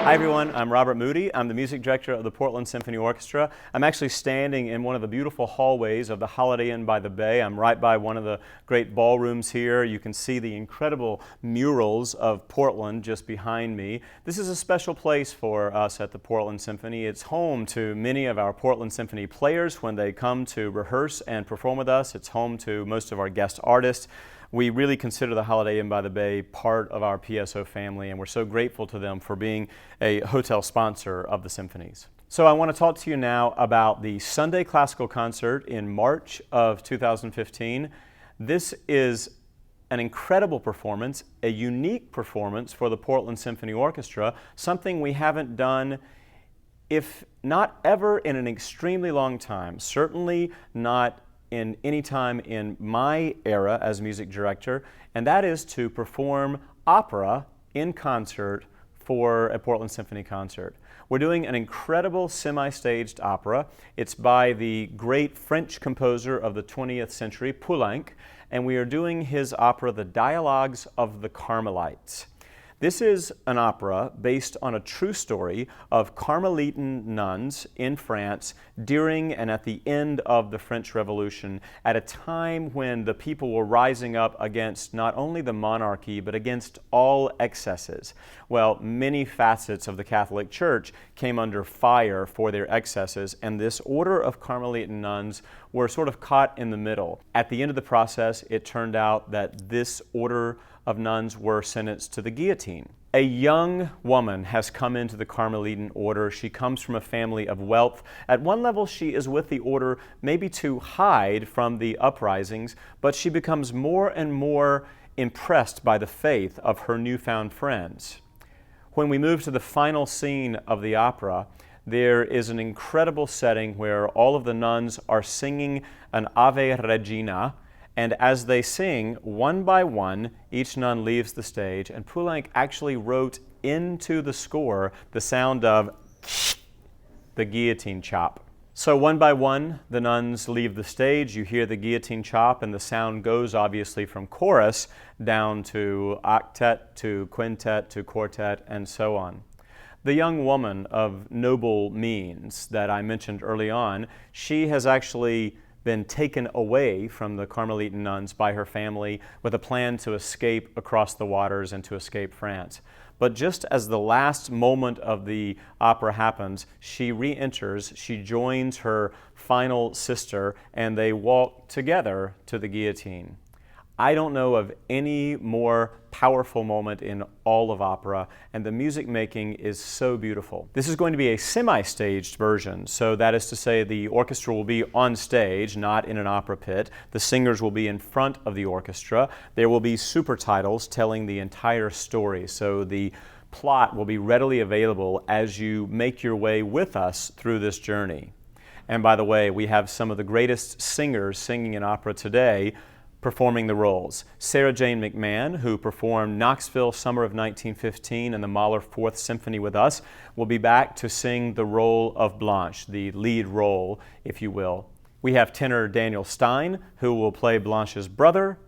Hi everyone, I'm Robert Moody. I'm the music director of the Portland Symphony Orchestra. I'm actually standing in one of the beautiful hallways of the Holiday Inn by the Bay. I'm right by one of the great ballrooms here. You can see the incredible murals of Portland just behind me. This is a special place for us at the Portland Symphony. It's home to many of our Portland Symphony players when they come to rehearse and perform with us. It's home to most of our guest artists. We really consider the Holiday Inn by the Bay part of our PSO family, and we're so grateful to them for being a hotel sponsor of the symphonies. So I want to talk to you now about the Sunday Classical Concert in March of 2015. This is an incredible performance, a unique performance for the Portland Symphony Orchestra, something we haven't done, if not ever, in an extremely long time, certainly not in any time in my era as music director, and that is to perform opera in concert for a Portland Symphony concert. We're doing an incredible semi-staged opera. It's by the great French composer of the 20th century, Poulenc, and we are doing his opera, The Dialogues of the Carmelites. This is an opera based on a true story of Carmelite nuns in France during and at the end of the French Revolution, at a time when the people were rising up against not only the monarchy but against all excesses. Well, many facets of the Catholic Church came under fire for their excesses, and this order of Carmelite nuns were sort of caught in the middle. At the end of the process, it turned out that this order of nuns were sentenced to the guillotine. A young woman has come into the Carmelite order. She comes from a family of wealth. At one level, she is with the order maybe to hide from the uprisings, but she becomes more and more impressed by the faith of her newfound friends. When we move to the final scene of the opera, there is an incredible setting where all of the nuns are singing an Ave Regina, and as they sing, one by one, each nun leaves the stage, and Poulenc actually wrote into the score the sound of the guillotine chop. So one by one, the nuns leave the stage, you hear the guillotine chop, and the sound goes obviously from chorus down to octet, to quintet, to quartet, and so on. The young woman of noble means that I mentioned early on, she has actually been taken away from the Carmelite nuns by her family with a plan to escape across the waters and to escape France. But just as the last moment of the opera happens, she re-enters, she joins her final sister, and they walk together to the guillotine. I don't know of any more powerful moment in all of opera, and the music making is so beautiful. This is going to be a semi-staged version, so that is to say the orchestra will be on stage, not in an opera pit. The singers will be in front of the orchestra. There will be super titles telling the entire story, so the plot will be readily available as you make your way with us through this journey. And by the way, we have some of the greatest singers singing in opera today performing the roles. Sarah Jane McMahon, who performed Knoxville Summer of 1915 and the Mahler Fourth Symphony with us, will be back to sing the role of Blanche, the lead role, if you will. We have tenor Daniel Stein, who will play Blanche's brother.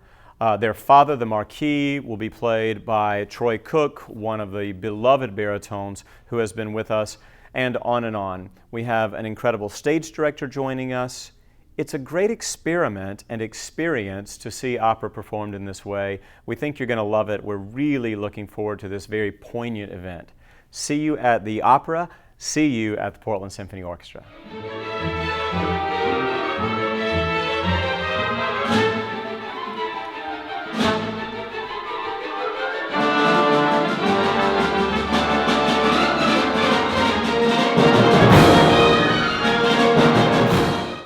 Their father, the Marquis, will be played by Troy Cook, one of the beloved baritones who has been with us, and on and on. We have an incredible stage director joining us. It's a great experiment and experience to see opera performed in this way. We think you're going to love it. We're really looking forward to this very poignant event. See you at the opera. See you at the Portland Symphony Orchestra.